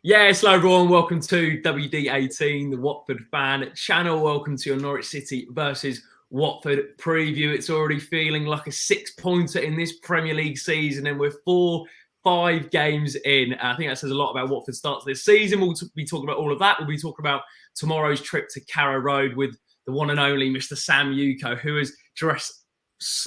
Yes, hello everyone. Welcome to WD18, the Watford fan channel. Welcome to your Norwich City versus Watford preview. It's already feeling like a 6-pointer in this Premier League season, and we're 4-5 games in. I think that says a lot about Watford's start to this season. We'll be talking about all of that. We'll be talking about tomorrow's trip to Carrow Road with the one and only Mr. Sam Yuko, who is dressed,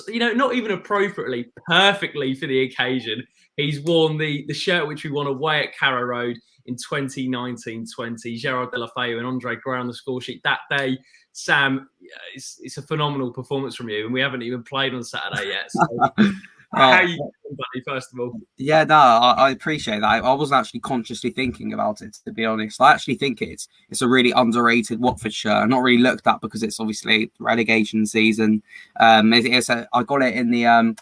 not even appropriately, perfectly for the occasion. He's worn the shirt which we won away at Carrow Road in 2019-20. Gerard Deulofeu and Andre Gray on the score sheet that day. Sam, it's a phenomenal performance from you, and we haven't even played on Saturday yet. So how are you doing, buddy, first of all? Yeah, no, I appreciate that. I wasn't actually consciously thinking about it, to be honest. I actually think it's a really underrated Watford shirt. Not really looked at because it's obviously relegation season. I got it in the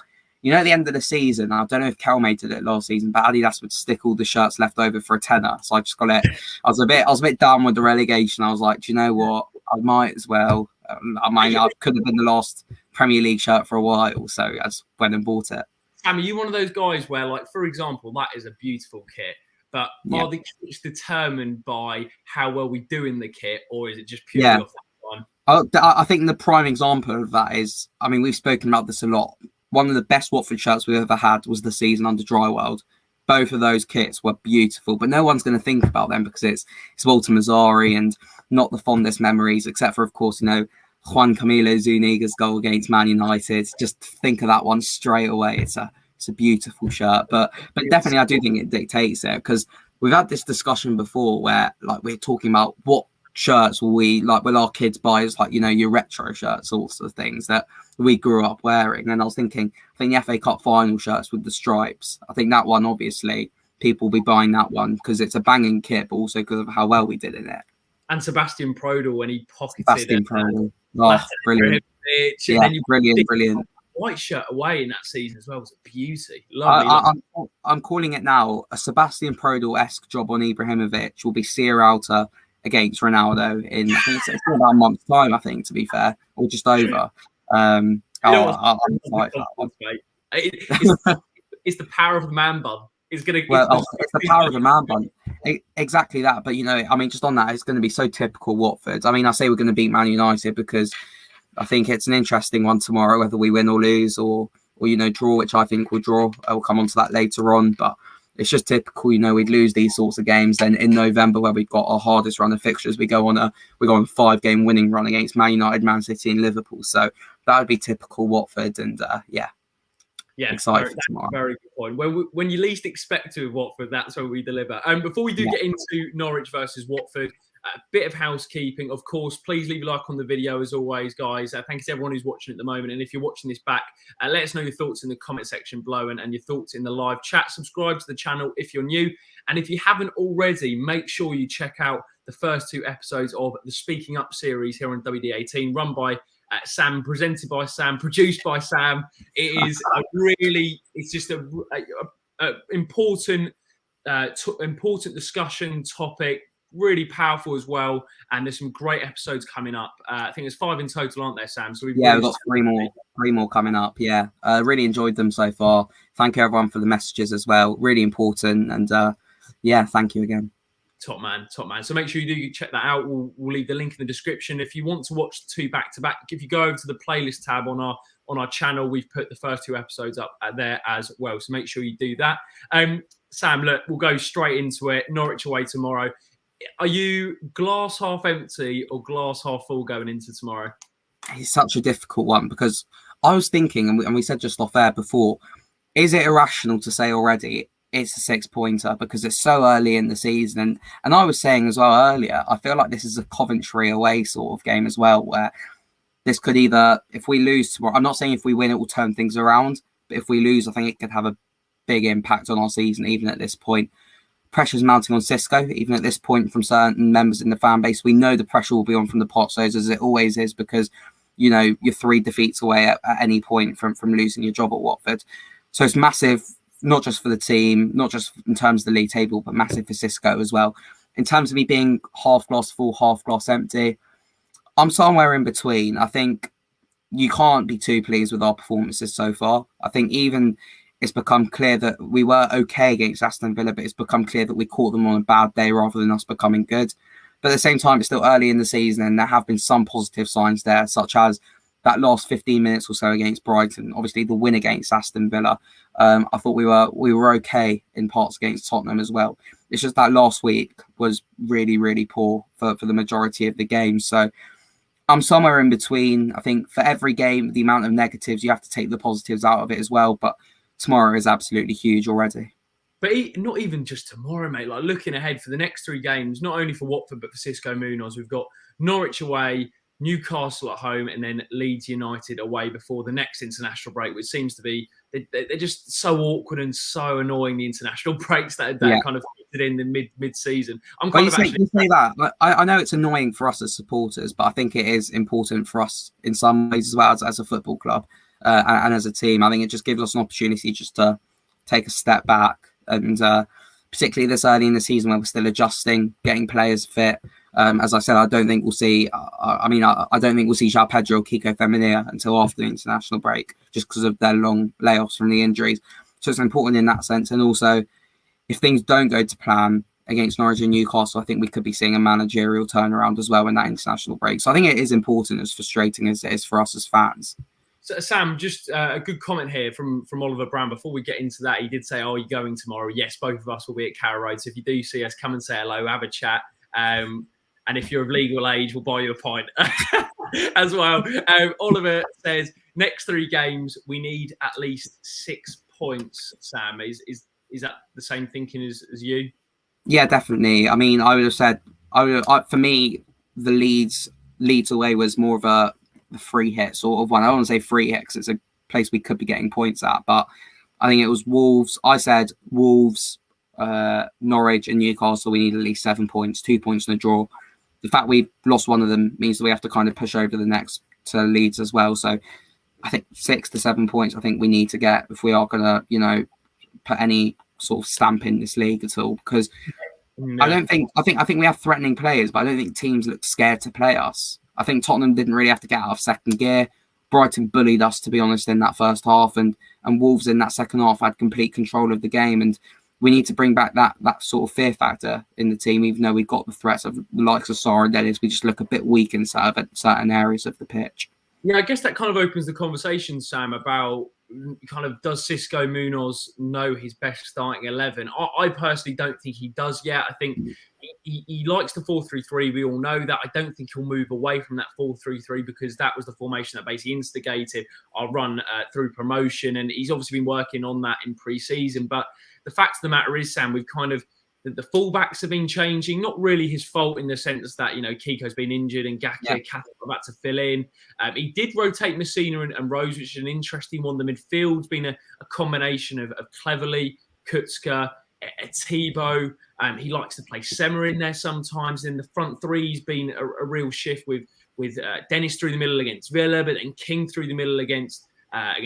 at the end of the season. I don't know if Carrow did it last season, but Adidas would stick all the shirts left over for a tenner. So I just got it. I was a bit done with the relegation. I was like, do you know what? I might as well. I could have been the last Premier League shirt for a while, so I just went and bought it. Sam, are you one of those guys where, like, for example, that is a beautiful kit, but are the kits determined by how well we do in the kit, or is it just purely off that one? I think the prime example of that is, we've spoken about this a lot. One of the best Watford shirts we've ever had was the season under Dryworld. Both of those kits were beautiful, but no one's going to think about them because it's Walter Mazzari and not the fondest memories, except for, of course, Juan Camilo Zuniga's goal against Man United. Just think of that one straight away. It's a beautiful shirt, but definitely I do think it dictates it, because we've had this discussion before where, like, we're talking about what shirts will our kids buy as, like, your retro shirts, all sorts of things that we grew up wearing. And I was thinking, I think the FA Cup final shirts with the stripes, I think that one, obviously people will be buying that one because it's a banging kit, but also because of how well we did in it. And Sebastian Prodel, when he pocketed Sebastian Prodel. Oh, brilliant. Yeah, brilliant. White shirt away in that season as well was a beauty. Lovely. I'm calling it now. A Sebastian Prodel-esque job on Ibrahimovic will be Sierralta against Ronaldo in, I think it's about a month's time, I think, to be fair, or just over. It's the power of the man bun. It's the power of the man bun. Exactly that. But, just on that, it's going to be so typical Watford. I say we're going to beat Man United because I think it's an interesting one tomorrow, whether we win or lose or draw, which I think we'll draw. I'll come on to that later on. But it's just typical, we'd lose these sorts of games. Then in November, where we've got our hardest run of fixtures, we go on a 5-game winning run against Man United, Man City and Liverpool. So that would be typical Watford. And excited for tomorrow. Very good point. When you least expect to with Watford, that's when we deliver. Before we do get into Norwich versus Watford, a bit of housekeeping. Of course, please leave a like on the video as always, guys. Thanks to everyone who's watching at the moment. And if you're watching this back, let us know your thoughts in the comment section below and your thoughts in the live chat. Subscribe to the channel if you're new. And if you haven't already, make sure you check out the first 2 episodes of the Speaking Up series here on WD18, run by Sam, presented by Sam, produced by Sam. It is it's just a important discussion topic, really powerful as well. And there's some great episodes coming up. I think there's 5 in total, aren't there, Sam? So we've got 3 more coming up. Yeah, really enjoyed them so far. Thank you everyone for the messages as well. Really important. And thank you again. Top man. So make sure you do check that out. We'll leave the link in the description. If you want to watch the 2 back-to-back, if you go over to the playlist tab on our channel, we've put the first 2 episodes up there as well. So make sure you do that. Sam, look, we'll go straight into it. Norwich away tomorrow. Are you glass half empty or glass half full going into tomorrow? It's such a difficult one because I was thinking, and we said just off air before, is it irrational to say already it's a 6-pointer because it's so early in the season? And I was saying as well earlier, I feel like this is a Coventry away sort of game as well, where this could either, if we lose tomorrow, I'm not saying if we win it will turn things around, but if we lose, I think it could have a big impact on our season even at this point. Pressure's mounting on Xisco, even at this point, from certain members in the fan base. We know the pressure will be on from the Pozzos, as it always is, because you're 3 defeats away at any point from losing your job at Watford. So it's massive, not just for the team, not just in terms of the league table, but massive for Xisco as well. In terms of me being half glass full, half glass empty, I'm somewhere in between. I think you can't be too pleased with our performances so far. I think even it's become clear that we were okay against Aston Villa, but it's become clear that we caught them on a bad day rather than us becoming good. But at the same time, it's still early in the season, and there have been some positive signs there, such as that last 15 minutes or so against Brighton. Obviously, the win against Aston Villa. I thought we were okay in parts against Tottenham as well. It's just that last week was really, really poor for the majority of the game. So I'm somewhere in between. I think for every game, the amount of negatives, you have to take the positives out of it as well. But tomorrow is absolutely huge already. But not even just tomorrow, mate. Like looking ahead for the next 3 games, not only for Watford, but for Xisco Munoz, we've got Norwich away, Newcastle at home, and then Leeds United away before the next international break, which seems to be, they're just so awkward and so annoying, the international breaks that kind of fit in the mid-season. I'm kind you say that. I know it's annoying for us as supporters, but I think it is important for us in some ways as well as a football club and as a team. I think it just gives us an opportunity just to take a step back, and particularly this early in the season where we're still adjusting, getting players fit. As I said, I don't think we'll see. I don't think we'll see João Pedro or Kiko Femenia until after the international break, just because of their long layoffs from the injuries. So it's important in that sense. And also, if things don't go to plan against Norwich and Newcastle, I think we could be seeing a managerial turnaround as well in that international break. So I think it is important, as frustrating as it is for us as fans. So, Sam, just a good comment here from Oliver Brown. Before we get into that, he did say, "Are you going tomorrow?" Yes, both of us will be at Carrow. So if you do see us, come and say hello, have a chat. And if you're of legal age, we'll buy you a pint as well. Oliver says, next 3 games, we need at least 6 points, Sam. Is that the same thinking as you? Yeah, definitely. I mean, I would have said, for me, the Leeds away was more of a free hit sort of one. I don't want to say free hit because it's a place we could be getting points at, but I think it was Wolves. I said Wolves, Norwich and Newcastle, we need at least 7 points, 2 points in a draw. The fact we've lost one of them means that we have to kind of push over the next to Leeds as well. So I think 6 to 7 points I think we need to get if we are going to, put any sort of stamp in this league at all. Because no. I think we have threatening players, but I don't think teams look scared to play us. I think Tottenham didn't really have to get out of second gear. Brighton bullied us, to be honest, in that first half, and Wolves in that second half had complete control of the game. And we need to bring back that sort of fear factor in the team, even though we've got the threats of the likes of Sarr and Dennis. We just look a bit weak in certain areas of the pitch. Yeah, I guess that kind of opens the conversation, Sam, about kind of, does Xisco Munoz know his best starting 11? I personally don't think he does yet. I think he likes the 4-3-3. We all know that. I don't think he'll move away from that 4-3-3 because that was the formation that basically instigated our run through promotion. And he's obviously been working on that in pre-season. But the fact of the matter is, Sam, we've kind of, the fullbacks have been changing. Not really his fault in the sense that, Kiko's been injured and Gakpo have had to fill in. He did rotate Messina and Rose, which is an interesting one. The midfield's been a combination of Cleverley, Kutska, Thibaut. He likes to play Sema in there sometimes. In the front three's been a real shift with Dennis through the middle against Villa, but then King through the middle against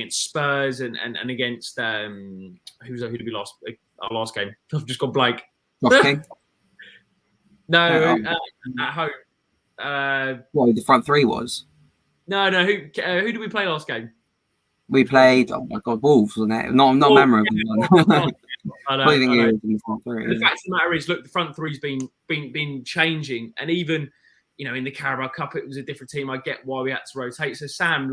Spurs and against who did we last our last game? I've just got blank. King? No, at home. Well, the front three was. No. Who did we play last game? We played. Oh my God, Wolves, wasn't it? Not memorable. I know. The fact of the matter is, look, the front three's been changing, and even in the Carabao Cup, it was a different team. I get why we had to rotate. So Sam,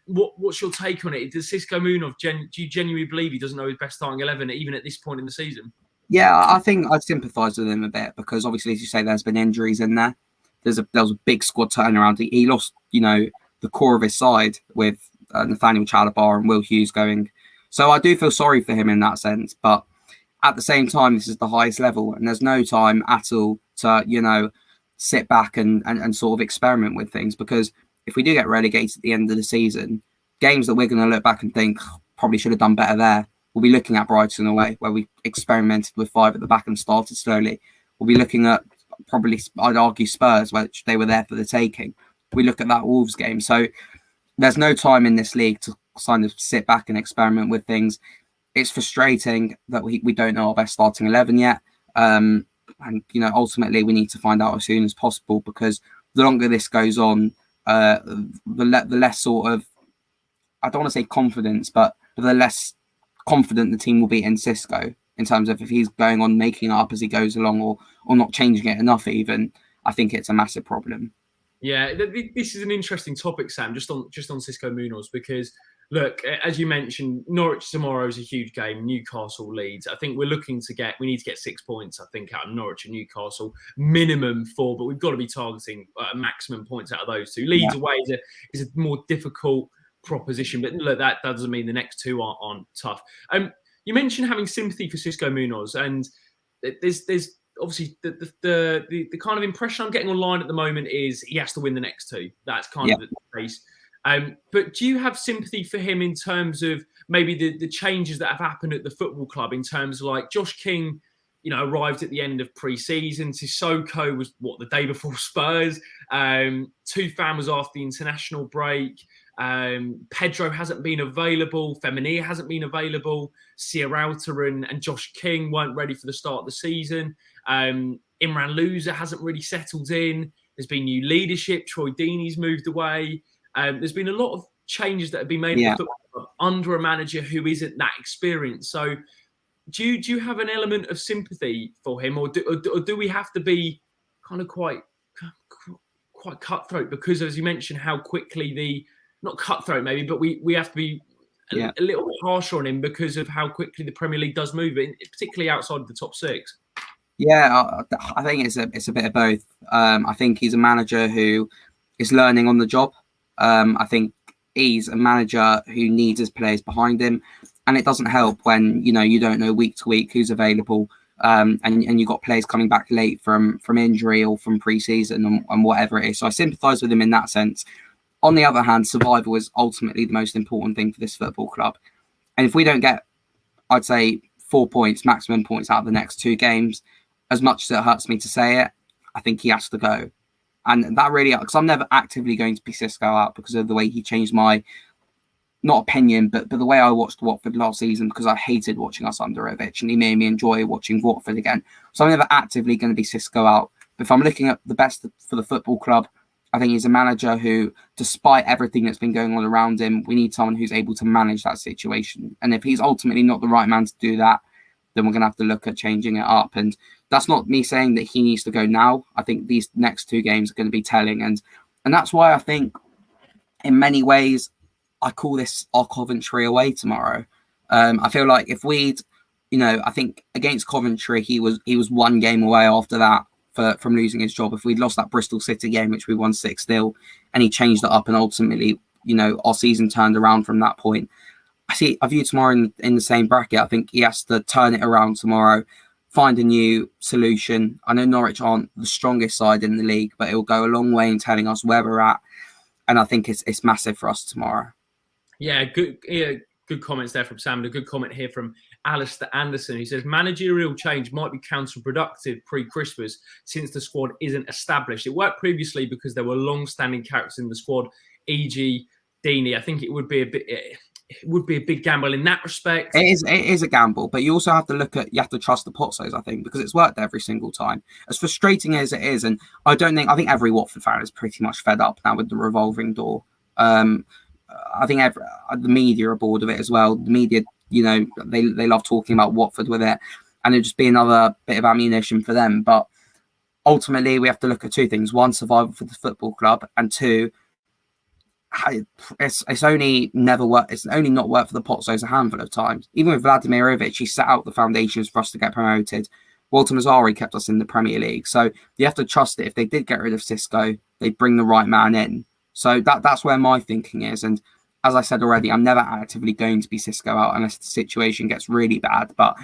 what's your take on it? Does Xisco Munoz, do you genuinely believe he doesn't know his best starting 11 even at this point in the season? Yeah, I think I'd sympathise with him a bit because obviously, as you say, there's been injuries in there. There was a big squad turnaround. He lost, the core of his side with Nathaniel Chalabar and Will Hughes going. So I do feel sorry for him in that sense. But at the same time, this is the highest level and there's no time at all to, sit back and sort of experiment with things, because if we do get relegated at the end of the season, games that we're going to look back and think probably should have done better there, we'll be looking at Brighton away, where we experimented with 5 at the back and started slowly. We'll be looking at probably, I'd argue, Spurs, which they were there for the taking. We look at that Wolves game. So there's no time in this league to kind of sit back and experiment with things. It's frustrating that we don't know our best starting 11 yet. And, ultimately we need to find out as soon as possible, because the longer this goes on, the less sort of, I don't want to say confidence, but the less confident the team will be in Cisco in terms of if he's going on making up as he goes along or not changing it enough even. I think it's a massive problem. Yeah, this is an interesting topic, Sam, just on Cisco Munoz, because look, as you mentioned, Norwich tomorrow is a huge game. Newcastle Leeds. I think we need to get 6 points, I think, out of Norwich and Newcastle, minimum 4, but we've got to be targeting maximum points out of those two. Leeds away is a more difficult proposition, but look, that doesn't mean the next two aren't tough. You mentioned having sympathy for Cisco Munoz, and there's obviously the kind of impression I'm getting online at the moment is he has to win the next two. That's kind of the case. But do you have sympathy for him in terms of maybe the changes that have happened at the football club, in terms of like Josh King, arrived at the end of pre-season. Sissoko was the day before Spurs. Tufan was after the international break. Pedro hasn't been available. Feminine hasn't been available. Sierralta and Josh King weren't ready for the start of the season. Imran Louza hasn't really settled in. There's been new leadership. Troy Deeney's moved away. There's been a lot of changes that have been made at the football club under a manager who isn't that experienced. So do you have an element of sympathy for him, or do we have to be kind of quite cutthroat, because, as you mentioned, how quickly not cutthroat maybe, but we have to be a little bit harsher on him because of how quickly the Premier League does move, particularly outside of the top six? Yeah, I think it's a bit of both. I think he's a manager who is learning on the job. I think he's a manager who needs his players behind him, and it doesn't help when you don't know week to week who's available, and you've got players coming back late from injury or from pre-season and whatever it is. So I sympathise with him in that sense. On the other hand, survival is ultimately the most important thing for this football club, and if we don't get, I'd say, 4 points, maximum points out of the next two games, as much as it hurts me to say it, I think he has to go. And that really, because I'm never actively going to be Cisco out because of the way he changed my, not opinion, but the way I watched Watford last season, because I hated watching us under Norwich, and he made me enjoy watching Watford again. So I'm never actively going to be Cisco out. But if I'm looking at the best for the football club, I think he's a manager who, despite everything that's been going on around him, we need someone who's able to manage that situation. And if he's ultimately not the right man to do that, then we're going to have to look at changing it up. And that's not me saying that he needs to go now. I think these next two games are going to be telling. And that's why I think, in many ways, I call this our Coventry away tomorrow. I feel like if we'd, I think against Coventry, he was one game away after that from losing his job. If we'd lost that Bristol City game, which we won 6-0, and he changed it up, and ultimately, our season turned around from that point. I view tomorrow in the same bracket. I think he has to turn it around tomorrow, find a new solution. I know Norwich aren't the strongest side in the league, but it will go a long way in telling us where we're at. And I think it's massive for us tomorrow. Yeah, good comments there from Sam, and a good comment here from Alistair Anderson, who says managerial change might be counterproductive pre-Christmas since the squad isn't established. It worked previously because there were long-standing characters in the squad, e.g. Deeney. I think it would be a big gamble in that respect. It is a gamble, but you also have to you have to trust the Pozzos, I think, because it's worked every single time. As frustrating as it is, and I think every Watford fan is pretty much fed up now with the revolving door. I think the media are bored of it as well. The media, they love talking about Watford with it, and it'll just be another bit of ammunition for them. But ultimately, we have to look at two things: one, survival for the football club, and two, it's only not worked for the Pozzos a handful of times. Even with Vladimir Ivic, he set out the foundations for us to get promoted. Walter Mazzari kept us in the Premier League. So you have to trust that if they did get rid of Cisco, they'd bring the right man in. So that's where my thinking is. And as I said already, I'm never actively going to be Cisco out unless the situation gets really bad. But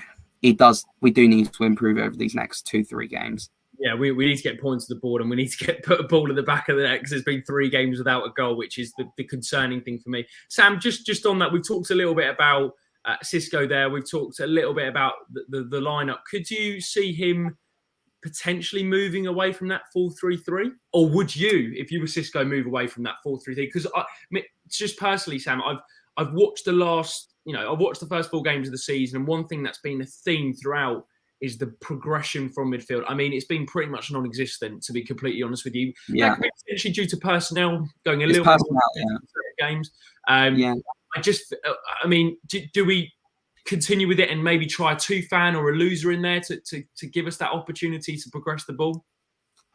we do need to improve over these next 2-3 games. Yeah, we need to get points to the board, and we need to put a ball at the back of the net, because there's been 3 games without a goal, which is the concerning thing for me. Sam, just on that, we've talked a little bit about Cisco there. We've talked a little bit about the lineup. Could you see him potentially moving away from that 4-3-3? Or would you, if you were Cisco, move away from that 4-3-3? Because just personally, Sam, I've watched I've watched the first 4 games of the season, and one thing that's been a theme throughout is the progression from midfield. I mean, it's been pretty much non-existent, to be completely honest with you. Yeah. That could be potentially due to personnel going a little bit more games. I mean, do we continue with it and maybe try a two-fan or a loser in there to give us that opportunity to progress the ball?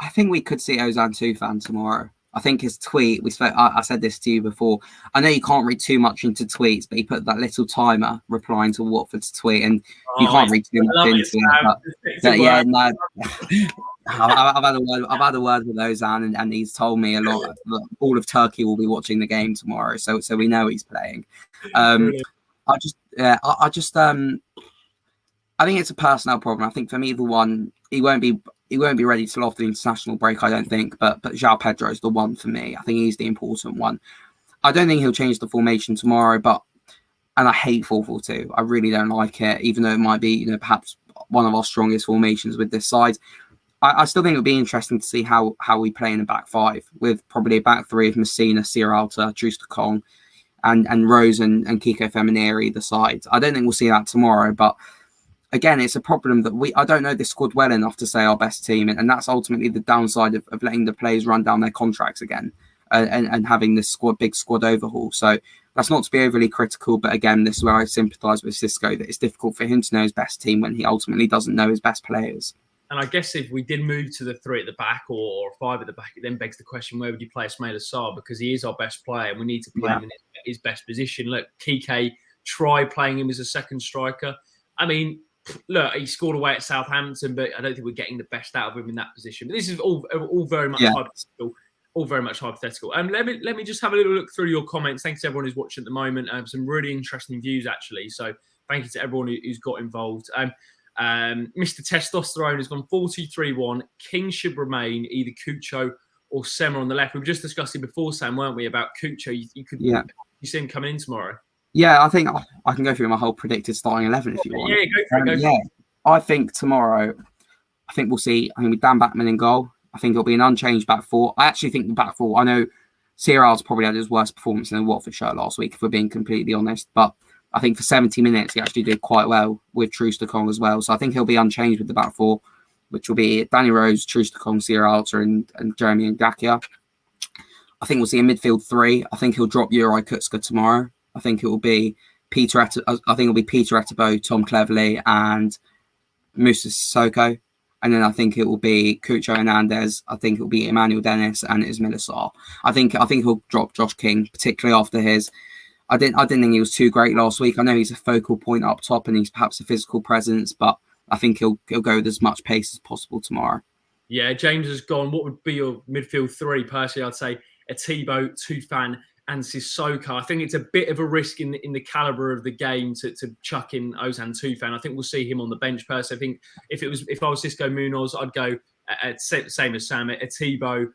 I think we could see Ozan Tufan tomorrow. I think his tweet, I said this to you before. I know you can't read too much into tweets, but he put that little timer replying to Watford's tweet, and you can't read too much into it. But yeah, no, I've had a word with Ozan, and he's told me a lot. All of Turkey will be watching the game tomorrow, so we know he's playing. I think it's a personnel problem. I think from either one, he won't be ready till after the international break, I don't think. But João Pedro is the one for me. I think he's the important one. I don't think he'll change the formation tomorrow, and I hate 4-4-2. I really don't like it, even though it might be, perhaps one of our strongest formations with this side. I still think it would be interesting to see how we play in a back five, with probably a back three of Messina, Sierralta, Troost-Ekong, and Rose and Kiko Femineri either side. I don't think we'll see that tomorrow, but again, it's a problem that I don't know this squad well enough to say our best team, and that's ultimately the downside of letting the players run down their contracts again and having this big squad overhaul. So that's not to be overly critical, but again, this is where I sympathise with Xisco, that it's difficult for him to know his best team when he ultimately doesn't know his best players. And I guess if we did move to the 3 at the back or 5 at the back, it then begs the question, where would you play Ismaila Sarr? Because he is our best player and we need to play him in his best position. Look, Kike, try playing him as a second striker. I mean, look, he scored away at Southampton, but I don't think we're getting the best out of him in that position. But this is all very much hypothetical. All very much hypothetical. Let me just have a little look through your comments. Thanks to everyone who's watching at the moment. Some really interesting views, actually. So thank you to everyone who's got involved. Mr. Testosterone has gone 43-1. King should remain, either Cucho or Sema on the left. We were just discussing before, Sam, weren't we, about Cucho? You see him coming in tomorrow? Yeah, I think I can go through my whole predicted starting 11 if you want. Yeah, go for it. I think tomorrow, we'll see. I think we Dan Backman in goal. I think it'll be an unchanged back four. I actually think the back four, I know Sierral's probably had his worst performance in the Watford shirt last week, if we're being completely honest, but I think for 70 minutes, he actually did quite well with Troost-Ekong as well. So I think he'll be unchanged with the back four, which will be Danny Rose, Troost-Ekong, Sierralta, and Jeremy Ngakia. I think we'll see a midfield 3. I think he'll drop Juraj Kucka tomorrow. I think it will be Peter Etebo, Tom Cleverley, and Musa Sissoko. And then I think it will be Cucho Hernandez. I think it will be Emmanuel Dennis and Ismaila Sarr. I think he'll drop Josh King, particularly after his. I didn't think he was too great last week. I know he's a focal point up top and he's perhaps a physical presence, but I think he'll go with as much pace as possible tomorrow. Yeah, James has gone. What would be your midfield 3? Personally, I'd say Etebo, Tufan, and Sissoko. I think it's a bit of a risk in the calibre of the game to chuck in Ozan Tufan. I think we'll see him on the bench. Personally, I think if I was Xisco Munoz, I'd go same as Sam, Etebo,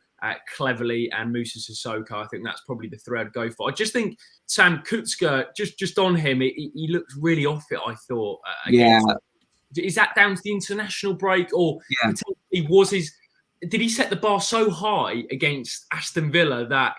Cleverley, and Musa Sissoko. I think that's probably the 3 I'd go for. I just think Sam Kucka, just on him, he looked really off it, I thought. Is that down to the international break, or potentially did he set the bar so high against Aston Villa that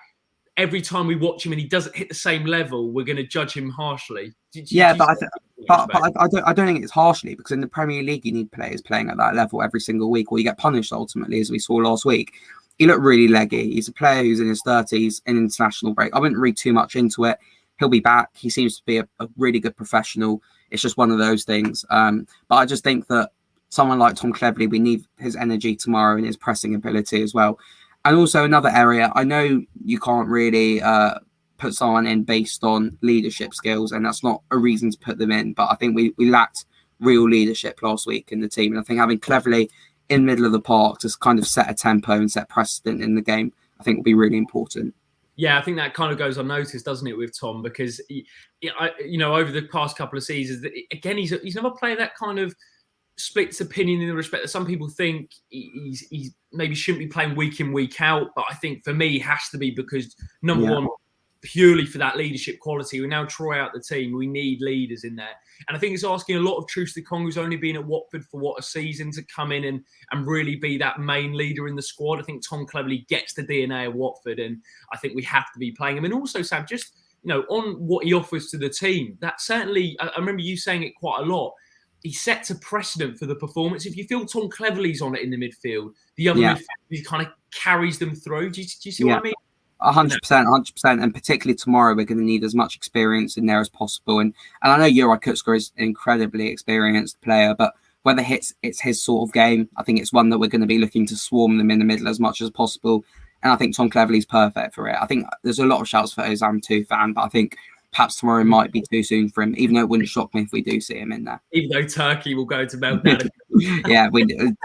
every time we watch him and he doesn't hit the same level, we're going to judge him harshly? But I don't think it's harshly, because in the Premier League you need players playing at that level every single week, or you get punished ultimately, as we saw last week. He looked really leggy. He's a player who's in his 30s in international break. I wouldn't read too much into it. He'll be back. He seems to be a really good professional. It's just one of those things. But I just think that someone like Tom Cleverley, we need his energy tomorrow and his pressing ability as well. And also another area, I know you can't really put someone in based on leadership skills, and that's not a reason to put them in. But I think we lacked real leadership last week in the team. And I think having Cleverley in the middle of the park to kind of set a tempo and set precedent in the game, I think will be really important. Yeah, I think that kind of goes unnoticed, doesn't it, with Tom? Because, over the past couple of seasons, again, he's never played that kind of splits opinion in the respect that some people think he's maybe shouldn't be playing week in, week out. But I think for me, he has to be, because number one, purely for that leadership quality. We now try out the team. We need leaders in there. And I think it's asking a lot of Troost-Ekong, who's only been at Watford for a season, to come in and really be that main leader in the squad. I think Tom Cleverley gets the DNA of Watford, and I think we have to be playing him. And also, Sam, just on what he offers to the team, that certainly, I remember you saying it quite a lot, he sets a precedent for the performance. If you feel Tom Cleverley's on it in the midfield, the other midfield, he kind of carries them through. Do you see what I mean? 100%, 100%, and particularly tomorrow, we're going to need as much experience in there as possible. And I know Juraj Kucka is an incredibly experienced player, but whether it's his sort of game, I think it's one that we're going to be looking to swarm them in the middle as much as possible. And I think Tom Cleverley's perfect for it. I think there's a lot of shouts for Ozan Tufan, but I think perhaps tomorrow might be too soon for him, even though it wouldn't shock me if we do see him in there. Even though Turkey will go to meltdown. Yeah,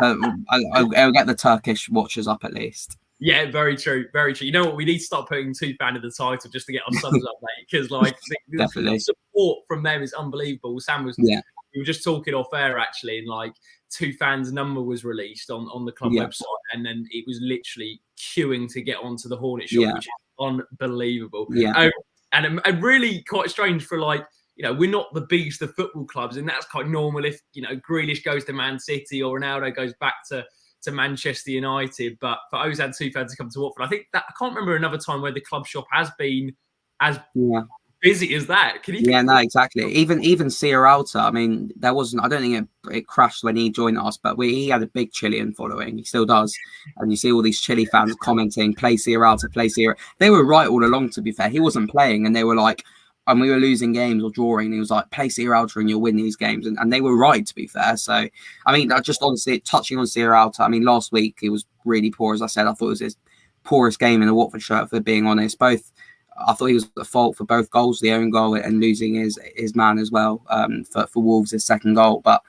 I'll get the Turkish watchers up at least. Yeah, very true, very true. You know what? We need to start putting Tufan in the title just to get our subs up, mate. Because the support from them is unbelievable. Sam was, we were just talking off air actually, and like Tufan's number was released on the club website, and then it was literally queuing to get onto the Hornet shop, which is unbelievable. Yeah. And really quite strange for like, you know, we're not the biggest of football clubs, and that's quite normal if, you know, Grealish goes to Man City or Ronaldo goes back to Manchester United. But for Ozan Tufan to come to Watford, I think that I can't remember another time where the club shop has been as busy as that. Can you? Yeah, no, exactly. Even Sierralta, I mean, there wasn't. I don't think it crashed when he joined us, but he had a big Chilean following. He still does, and you see all these Chile fans commenting, "Play Sierralta, play Sierralta." They were right all along. To be fair, he wasn't playing, and they were like, and we were losing games or drawing. And he was like, "Play Sierralta, and you'll win these games." And they were right, to be fair. So, I mean, just honestly touching on Sierralta, I mean, last week he was really poor. As I said, I thought it was his poorest game in a Watford shirt, for being honest. I thought he was at fault for both goals, the own goal and losing his man as well, for Wolves, his second goal. But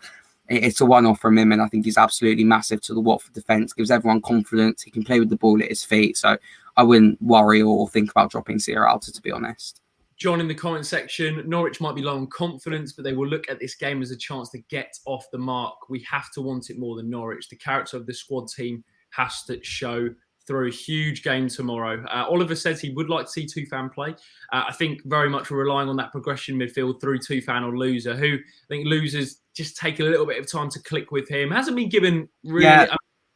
it's a one-off from him, and I think he's absolutely massive to the Watford defence. Gives everyone confidence. He can play with the ball at his feet. So I wouldn't worry or think about dropping Sierralta, to be honest. John in the comment section, Norwich might be low on confidence, but they will look at this game as a chance to get off the mark. We have to want it more than Norwich. The character of the squad team has to show through a huge game tomorrow. Oliver says he would like to see Tufan play. I think very much we're relying on that progression midfield through Tufan or Loser, who I think Loser's just taken a little bit of time to click with him. Hasn't been given really... Yeah.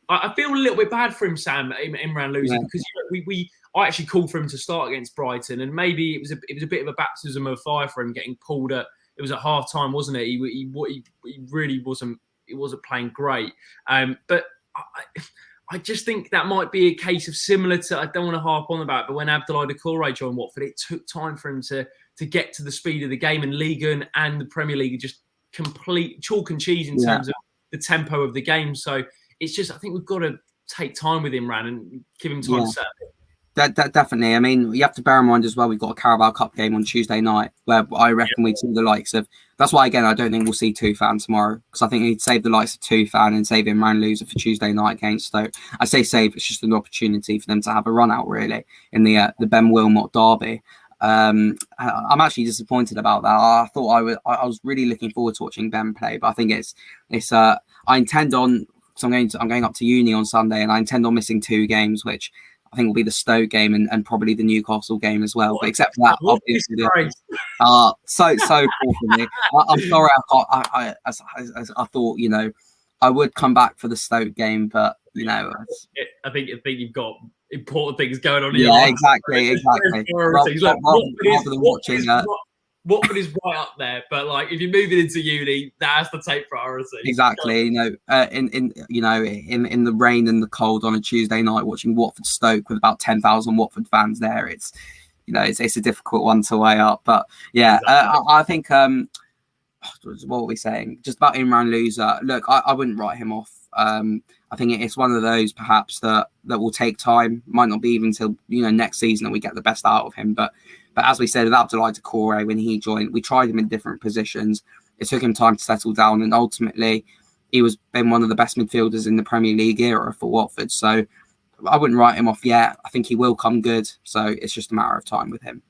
I feel a little bit bad for him, Sam, Imran Loser, because you know, I actually called for him to start against Brighton, and maybe it was a bit of a baptism of fire for him getting pulled at... It was at half time, wasn't it? He really wasn't playing great. But... I just think that might be a case of similar to, I don't want to harp on about it, but when Abdoulaye Doucouré joined Watford, it took time for him to get to the speed of the game, and Ligue 1 and the Premier League are just complete chalk and cheese in terms of the tempo of the game. So it's just, I think we've got to take time with Imran and give him time to set it. Definitely. I mean, you have to bear in mind as well, we've got a Carabao Cup game on Tuesday night where I reckon we'd see the likes of... That's why, again, I don't think we'll see Tufan tomorrow, because I think he'd save the likes of Tufan and save Imran Loser for Tuesday night against Stoke. I say save, it's just an opportunity for them to have a run out, really, in the Ben Wilmot derby. I'm actually disappointed about that. I thought I was really looking forward to watching Ben play, but I think I intend on... So I'm going up to uni on Sunday, and I intend on missing 2 games, which I think will be the Stoke game and probably the Newcastle game as well. But except for that, obviously, so poor for me. I'm sorry, I thought, you know, I would come back for the Stoke game, but you know, I think you've got important things going on. Yeah, exactly. Watford is right up there, but like if you're moving into uni, that has to take priority. Exactly. You know, in the rain and the cold on a Tuesday night, watching Watford Stoke with about 10,000 Watford fans there, it's a difficult one to weigh up. But yeah, exactly. I think what were we saying? Just about Imran Loser. Look, I wouldn't write him off. I think it's one of those perhaps that will take time. Might not be even till next season that we get the best out of him, But as we said with Abdoulaye Doucouré, when he joined, we tried him in different positions. It took him time to settle down, and ultimately he was been one of the best midfielders in the Premier League era for Watford. So I wouldn't write him off yet. I think he will come good. So it's just a matter of time with him.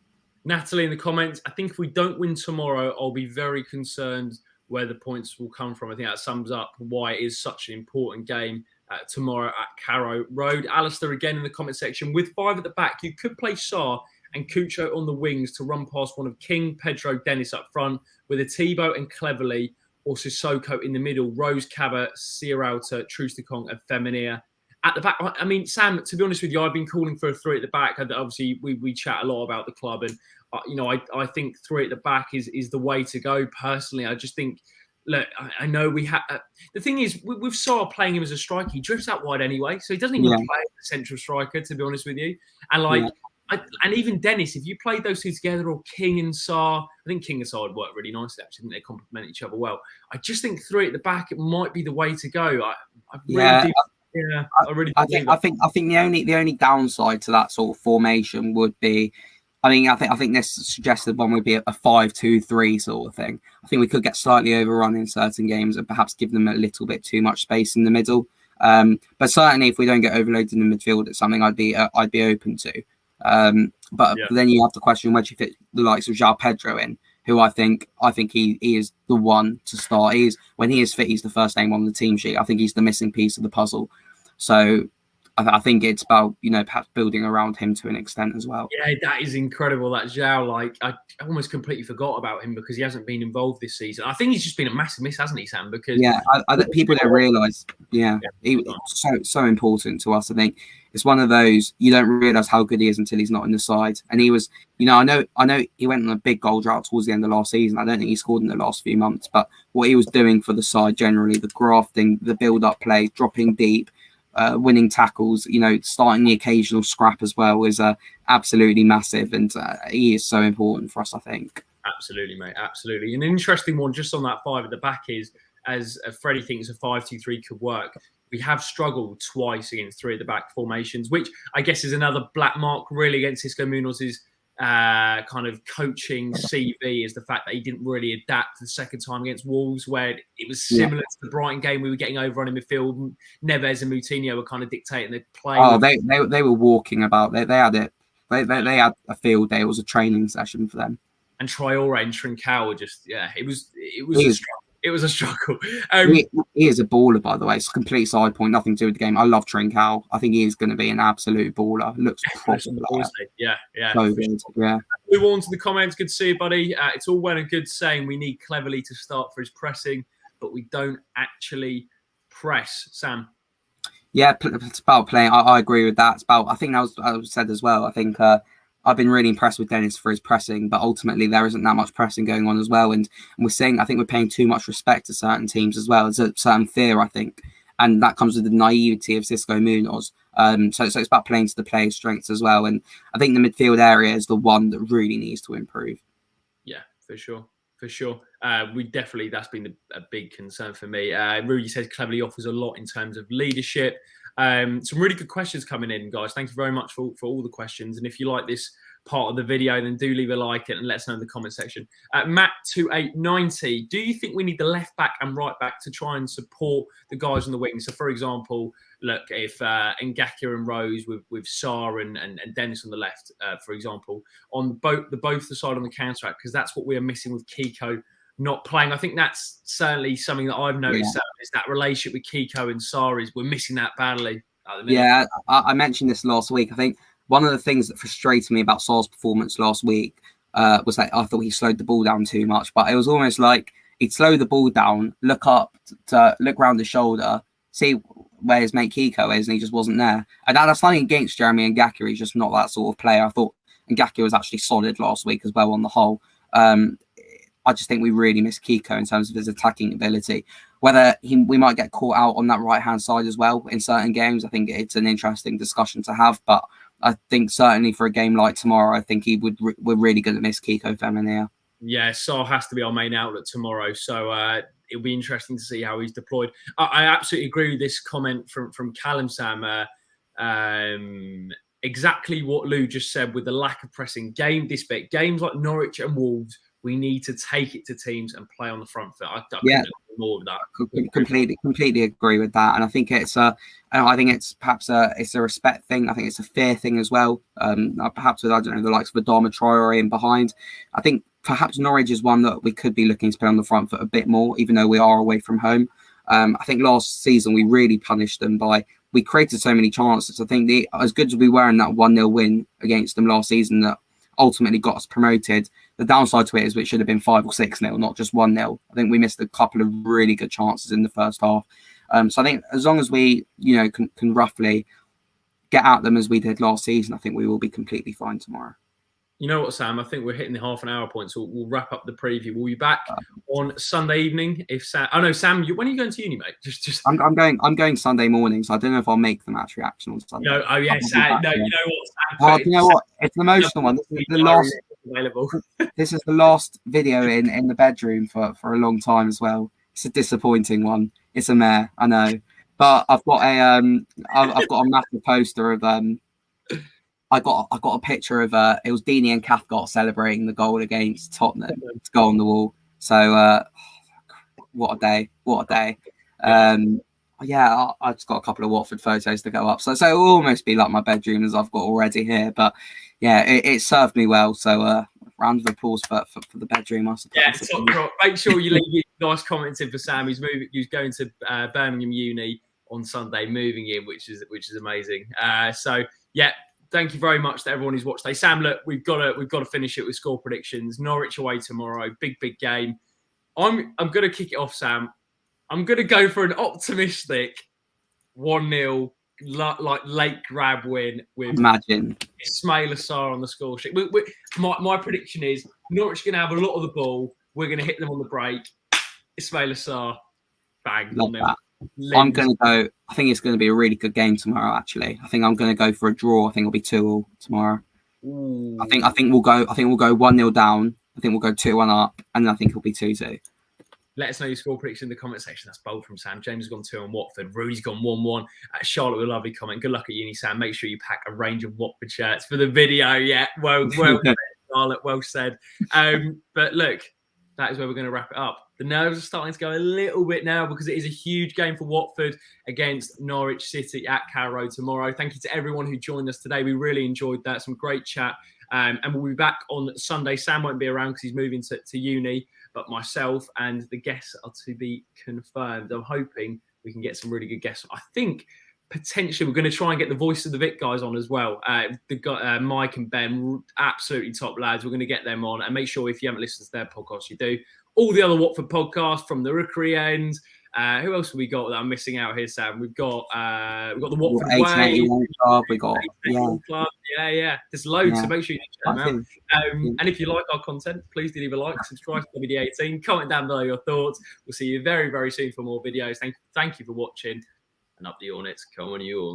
Natalie in the comments, I think if we don't win tomorrow, I'll be very concerned where the points will come from. I think that sums up why it is such an important game tomorrow at Carrow Road. Alistair again in the comment section, with 5 at the back, you could play Sarr and Cucho on the wings to run past one of King, Pedro, Dennis up front, with a Thibaut and Cleverley, or Sissoko in the middle, Rose, Cabba, Sierralta, Troost-Ekong and Femenir. At the back, I mean, Sam, to be honest with you, I've been calling for a 3 at the back. Obviously, we chat a lot about the club, and I think 3 at the back is the way to go. Personally, I just think, look, I know we have... the thing is, with Sarr playing him as a striker, he drifts out wide anyway, so he doesn't even play as a central striker, to be honest with you. And And even Dennis, if you played those two together, or King and Sarr, I think King and Sarr would work really nicely. Actually, I think they complement each other well. I just think three at the back, it might be the way to go. I really do. Yeah, I really believe I think the only downside to that sort of formation would be, I think this suggested one would be a 5-2-3 sort of thing. I think we could get slightly overrun in certain games and perhaps give them a little bit too much space in the middle. But certainly, if we don't get overloaded in the midfield, it's something I'd be open to. But then you have to question where do you fit the likes of João Pedro in, who I think he is the one to start. When he is fit, he's the first name on the team sheet. I think he's the missing piece of the puzzle. So I think it's about, perhaps building around him to an extent as well. Yeah, that is incredible. That João, like, I almost completely forgot about him because he hasn't been involved this season. I think he's just been a massive miss, hasn't he, Sam? Because people don't realise. Yeah, he was so important to us. I think it's one of those you don't realise how good he is until he's not in the side. And he was, I know he went on a big goal drought towards the end of last season. I don't think he scored in the last few months, but what he was doing for the side generally, the grafting, the build-up play, dropping deep, winning tackles, starting the occasional scrap as well is absolutely massive, and he is so important for us, I think. Absolutely, mate. Absolutely. An interesting one just on that five at the back is, as Freddie thinks a 5-2-3 could work, we have struggled twice against three at the back formations, which I guess is another black mark really against Xisco Munoz's kind of coaching CV, is the fact that he didn't really adapt the second time against Wolves, where it was similar to the Brighton game. We were getting over in midfield. Neves and Moutinho were kind of dictating the play. Oh, they were walking about. They had it. They had a field day. It was a training session for them. And Traore and Trincao were just it was a struggle. It was a struggle. He is a baller, by the way. It's a complete side point, nothing to do with the game. I love Trincao. I think he is going to be an absolute baller. Looks proper. Yeah. So good. Yeah. Move on to the comments. Good to see you, buddy. It's all well and good saying we need Cleverley to start for his pressing, but we don't actually press. Sam? Yeah, it's about playing. I agree with that. I think that was said as well. I think I've been really impressed with Dennis for his pressing, but ultimately there isn't that much pressing going on as well. And we're seeing, I think we're paying too much respect to certain teams as well. There's a certain fear, I think, and that comes with the naivety of Xisco Munoz. So it's about playing to the player's strengths as well. And I think the midfield area is the one that really needs to improve. Yeah, for sure. That's been a big concern for me. Rudy says Cleverley offers a lot in terms of leadership. Some really good questions coming in, guys. Thank you very much for all the questions. And if you like this part of the video, then do leave a like and let us know in the comment section. Matt2890, do you think we need the left back and right back to try and support the guys on the wing? So, for example, look, if Ngakia and Rose with Sarr and Dennis on the left, for example, on both the side on the counter-attack, because that's what we are missing with Kiko not playing. I think that's certainly something that I've noticed, is that relationship with Kiko and Sarr is we're missing that badly at the minute. Yeah, I mentioned this last week. I think one of the things that frustrated me about Sarr's performance last week was that I thought he slowed the ball down too much, but it was almost like he'd slow the ball down, look up, to look round his shoulder, see where his mate Kiko is, and he just wasn't there. And that's nothing against Jeremy Ngakia. He's just not that sort of player. I thought Ngakia was actually solid last week as well on the whole. I just think we really miss Kiko in terms of his attacking ability. Whether we might get caught out on that right-hand side as well in certain games, I think it's an interesting discussion to have. But I think certainly for a game like tomorrow, I think we're really going to miss Kiko Femenia. Yeah, Sarr has to be our main outlet tomorrow. So it'll be interesting to see how he's deployed. I absolutely agree with this comment from Callum, Sam. Exactly what Lou just said with the lack of pressing. Games like Norwich and Wolves, we need to take it to teams and play on the front foot. I couldn't agree more with that. Completely agree with that. And I think it's perhaps it's a respect thing. I think it's a fear thing as well. Perhaps with, I don't know, the likes of Adama Traore in behind. I think perhaps Norwich is one that we could be looking to play on the front foot a bit more, even though we are away from home. I think last season we really punished them we created so many chances. I think as good as we were in that 1-0 win against them last season that ultimately got us promoted, the downside to it is it should have been 5 or 6-0, not just 1-0. I think we missed a couple of really good chances in the first half. So I think as long as we, can roughly get at them as we did last season, I think we will be completely fine tomorrow. You know what, Sam? I think we're hitting the half an hour point, so we'll wrap up the preview. We'll be back on Sunday evening. If Sam, oh no, Sam, when are you going to uni, mate? I'm going Sunday morning, so I don't know if I'll make the match reaction on Sunday. No, oh yes, no, you know what, Sam? Oh, you know what? It's an emotional one. This is the last. Available. This is the last video in the bedroom for a long time as well. It's a disappointing one. It's a mare, I know, but I've got a massive poster of I got a picture of it was Deeney and Cathcart celebrating the goal against Tottenham to go on the wall. So what a day! What a day! Yeah, I just got a couple of Watford photos to go up. So it will almost be like my bedroom as I've got already here. But yeah, it served me well. So round of applause for the bedroom, I suppose. Yeah, make sure you leave your nice comments in for Sam. He's going to Birmingham Uni on Sunday, moving in, which is amazing. So yeah. Thank you very much to everyone who's watched today. Sam, look, we've got to finish it with score predictions. Norwich away tomorrow, big game. I'm going to kick it off, Sam. I'm going to go for an optimistic 1-0 like late grab win with Ismail Assar on the score sheet. My prediction is Norwich are going to have a lot of the ball. We're going to hit them on the break. Ismail Assar, bang. Love that. I'm going to go. I think it's going to be a really good game tomorrow. Actually, I think I'm going to go for a draw. I think it'll be 2-2 tomorrow. Ooh. I think we'll go 1-0 down. I think we'll go 2-1 up, and then I think it'll be 2-2. Let us know your score prediction in the comment section. That's bold from Sam. James has gone 2 on Watford. Rudy's gone 1-1. Charlotte with a lovely comment. Good luck at uni, Sam. Make sure you pack a range of Watford shirts for the video. Yeah, well said, Charlotte. Well said. But look, that is where we're going to wrap it up. The nerves are starting to go a little bit now because it is a huge game for Watford against Norwich City at Carrow tomorrow. Thank you to everyone who joined us today. We really enjoyed that. Some great chat. And we'll be back on Sunday. Sam won't be around because he's moving to uni, but myself and the guests are to be confirmed. I'm hoping we can get some really good guests. I think potentially we're going to try and get the Voice of the Vic guys on as well. Mike and Ben, absolutely top lads. We're going to get them on. And make sure if you haven't listened to their podcast, you do. All the other Watford podcasts from the Rookery End. Who else have we got that I'm missing out here, Sam? We've got the Watford Way. Club. We got Club. Yeah. There's loads, so make sure you check them out. And if you like our content, please do leave a like, subscribe to WD18, comment down below your thoughts. We'll see you very, very soon for more videos. Thank you for watching. And up the Hornets. Come on, you all.